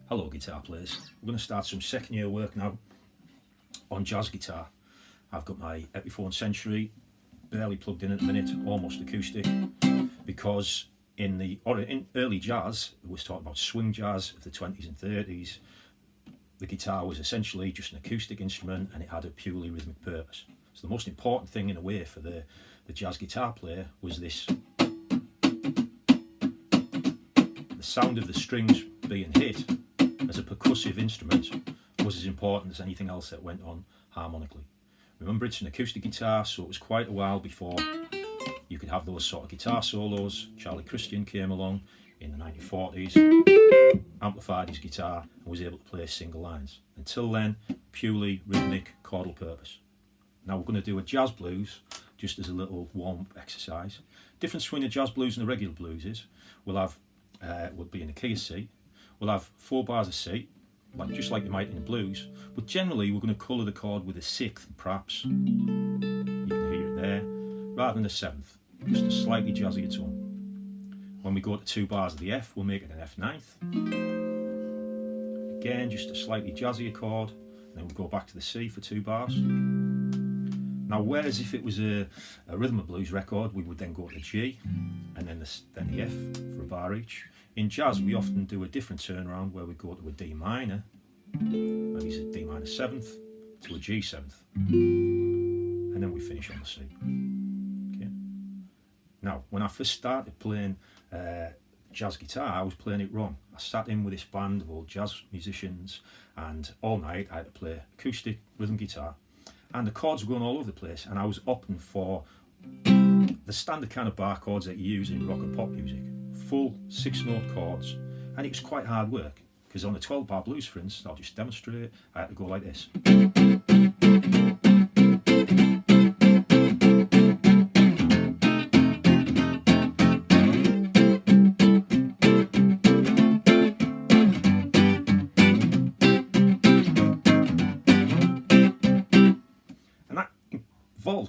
Hello guitar players, we're going to start some second year work now on jazz guitar. I've got my Epiphone Century barely plugged in at the minute, almost acoustic, because in early jazz, it was talking about swing jazz of the 20s and 30s. The guitar was essentially just an acoustic instrument and it had a purely rhythmic purpose. So the most important thing in a way for the jazz guitar player was this. The sound of the strings being hit as a percussive instrument was as important as anything else that went on harmonically. Remember, it's an acoustic guitar, so it was quite a while before you could have those sort of guitar solos. Charlie Christian came along in the 1940s, amplified his guitar and was able to play single lines. Until then, purely rhythmic chordal purpose. Now we're going to do a jazz blues just as a little warm-up exercise. Difference between a jazz blues and a regular blues is we'll be in a key of C. We'll have 4 bars of C, just like you might in the blues, but generally we're going to colour the chord with a 6th, perhaps. You can hear it there, rather than a 7th, just a slightly jazzier tone. When we go to 2 bars of the F, we'll make it an F 9th. Again, just a slightly jazzier chord, and then we'll go back to the C for 2 bars. Now, whereas if it was a rhythm and blues record, we would then go to G, and then the F for a bar each. In jazz, we often do a different turnaround where we go to a D minor, maybe it's a D minor 7th, to a G 7th, and then we finish on the C. Okay. Now, when I first started playing jazz guitar, I was playing it wrong. I sat in with this band of old jazz musicians, and all night I had to play acoustic rhythm guitar, and the chords were going all over the place, and I was opting for the standard kind of bar chords that you use in rock and pop music. Full 6-note chords, and it was quite hard work because on the 12-bar blues, for instance, I'll just demonstrate, I had to go like this.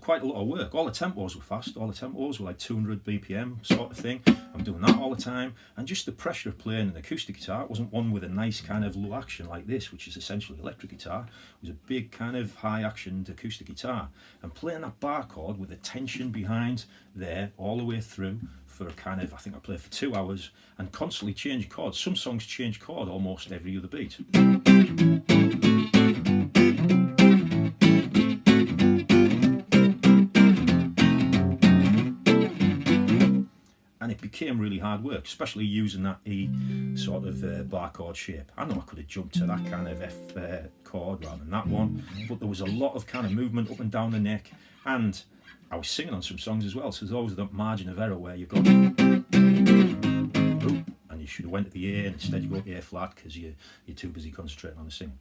Quite a lot of work. All the tempos were fast, all the tempos were like 200 BPM sort of thing. I'm doing that all the time, and just the pressure of playing an acoustic guitar, it wasn't one with a nice kind of low action like this, which is essentially electric guitar. It was a big kind of high actioned acoustic guitar, and playing that bar chord with the tension behind there all the way through for kind of, I think I played for 2 hours and constantly change chords. Some songs change chord almost every other beat. And it became really hard work, especially using that E sort of bar chord shape. I know I could have jumped to that kind of F chord rather than that one, but there was a lot of kind of movement up and down the neck, and I was singing on some songs as well, so there's always that margin of error where you've got and you should have went to the A, and instead you go to A flat because you're too busy concentrating on the singing.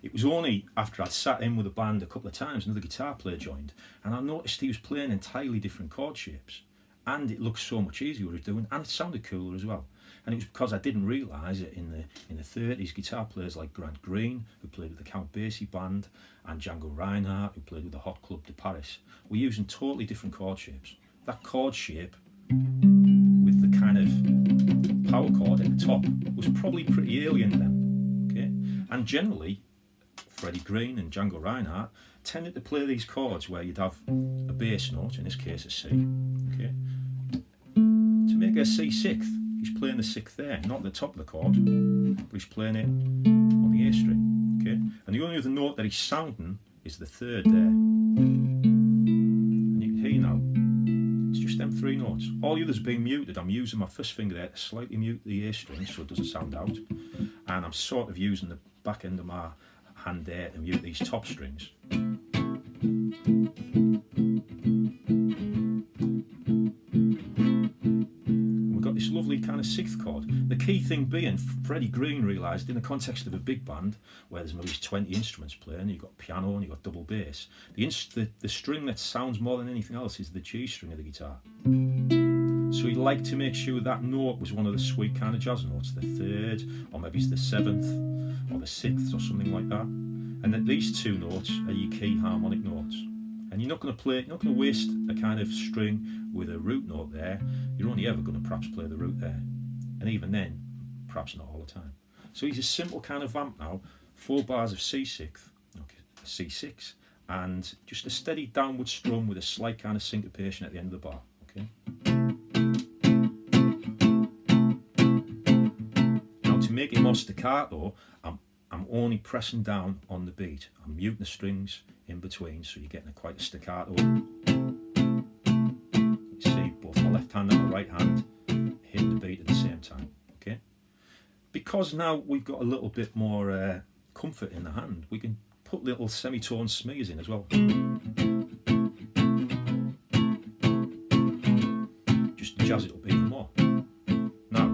It was only after I'd sat in with a band a couple of times, another guitar player joined, and I noticed he was playing entirely different chord shapes. And it looked so much easier what he was doing, and it sounded cooler as well. And it was because I didn't realise it in the 30s, guitar players like Freddie Green, who played with the Count Basie band, and Django Reinhardt, who played with the Hot Club de Paris, were using totally different chord shapes. That chord shape, with the kind of power chord at the top, was probably pretty alien to them. Okay? And generally, Freddie Green and Django Reinhardt tended to play these chords where you'd have a bass note, in this case a C. Okay? To make a C 6th, he's playing the 6th there, not the top of the chord, but he's playing it on the A string. Okay? And the only other note that he's sounding is the 3rd there. And you can hear now, it's just them 3 notes. All the others being muted. I'm using my first finger there to slightly mute the A string so it doesn't sound out. And I'm sort of using the back end of my hand there to mute these top strings. We've got this lovely kind of 6th chord. The key thing being, Freddie Green realised in the context of a big band where there's maybe 20 instruments playing, you've got piano and you've got double bass, the string that sounds more than anything else is the G string of the guitar. So he liked to make sure that note was one of the sweet kind of jazz notes, the 3rd, or maybe it's the 7th, or the 6th, or something like that. And that these 2 notes are your key harmonic notes. And you're not going to waste a kind of string with a root note there. You're only ever going to perhaps play the root there. and even then, perhaps not all the time. So he's a simple kind of vamp now, 4 bars of C6, okay, C6, and just a steady downward strum with a slight kind of syncopation at the end of the bar. Okay. Now to make it more staccato, I'm only pressing down on the beat. I'm muting the strings in between, so you're getting quite a staccato. You see both the left hand and the right hand hitting the beat at the same time. Okay. Because now we've got a little bit more comfort in the hand, we can put little semitone smears in as well. Just to jazz it up even more. Now,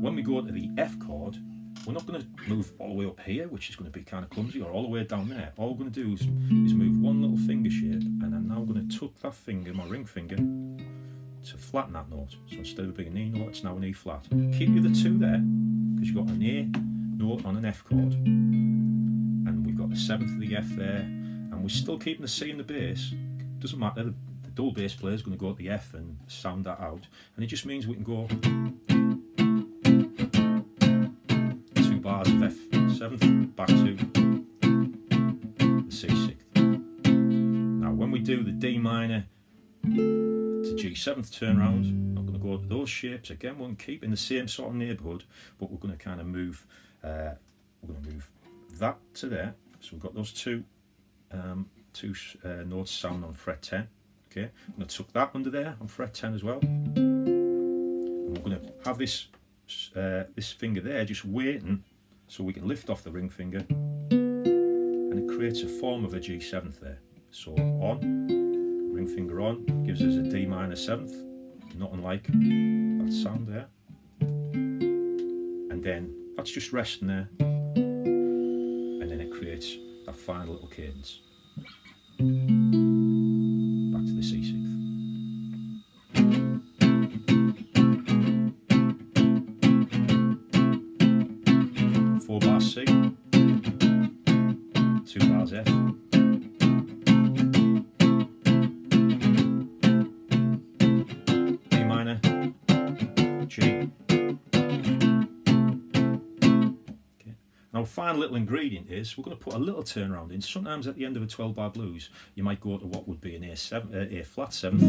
when we go to the F chord, we're not going to move all the way up here, which is going to be kind of clumsy, or all the way down there. All we're going to do is move one little finger shape, and I'm now going to tuck that finger, my ring finger, to flatten that note. So instead of being an E note, it's now an E flat. Keep the other two there, because you've got an A note on an F chord, and we've got the 7th of the F there, and we're still keeping the C in the bass. Doesn't matter, the double bass player is going to go at the F and sound that out, and it just means we can go 2 bars of F7th back to the C6th. Now when we do the D minor to G7th turnaround, I'm not going to go to those shapes again. We'll keep in the same sort of neighbourhood, but we're going to kind of move. We're going to move that to there. So we've got those two notes sound on fret 10. Okay, I'm going to tuck that under there on fret 10 as well. And we're going to have this this finger there just waiting, so we can lift off the ring finger, and it creates a form of a G7th there. So on. Ring finger on gives us a D minor 7th, not unlike that sound there, and then that's just resting there, and then it creates that final little cadence back to the C6th. 4 bars C, 2 bars F, Now, final little ingredient is we're going to put a little turnaround in. Sometimes at the end of a 12-bar blues, you might go to what would be an A flat 7th,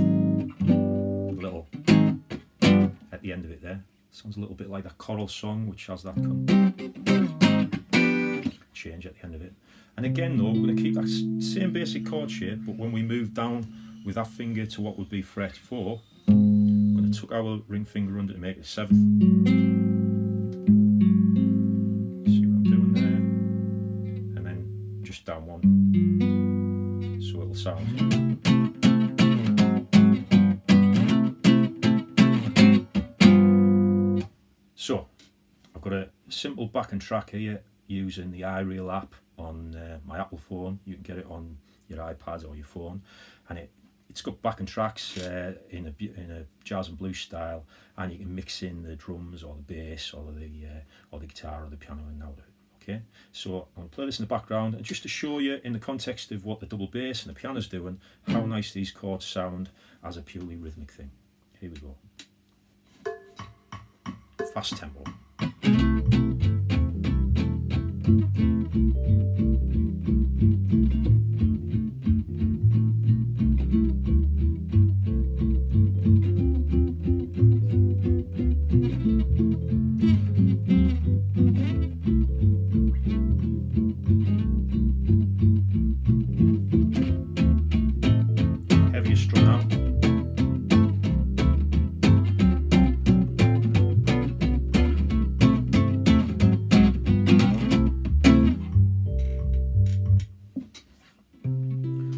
a little at the end of it there. Sounds a little bit like that choral song, which has that change at the end of it. And again, though, we're going to keep that same basic chord shape, but when we move down with that finger to what would be fret 4, we're going to tuck our ring finger under to make it 7th. Down one, so it'll sound. So I've got a simple backing track here using the iReal app on my Apple phone. You can get it on your iPad or your phone, and it's got backing tracks in a jazz and blues style, and you can mix in the drums or the bass or the guitar or the piano and out of it. Okay, so I'm going to play this in the background, and just to show you in the context of what the double bass and the piano's doing, how nice these chords sound as a purely rhythmic thing. Here we go. Fast tempo. Heavier strum now.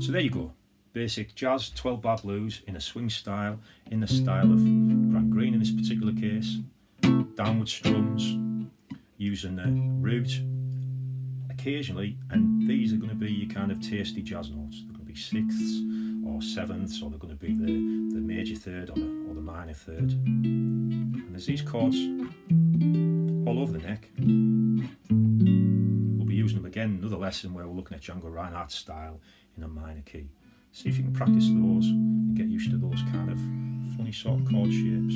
So there you go. Basic jazz 12-bar blues in a swing style, in the style of Freddie Green in this particular case. Downward strums, using the root occasionally, and these are going to be your kind of tasty jazz notes. They're going to be 6ths or 7ths, or they're going to be the major third or the minor third. And there's these chords all over the neck. We'll be using them again, another lesson where we're looking at Django Reinhardt's style in a minor key. See if you can practice those and get used to those kind of funny sort of chord shapes.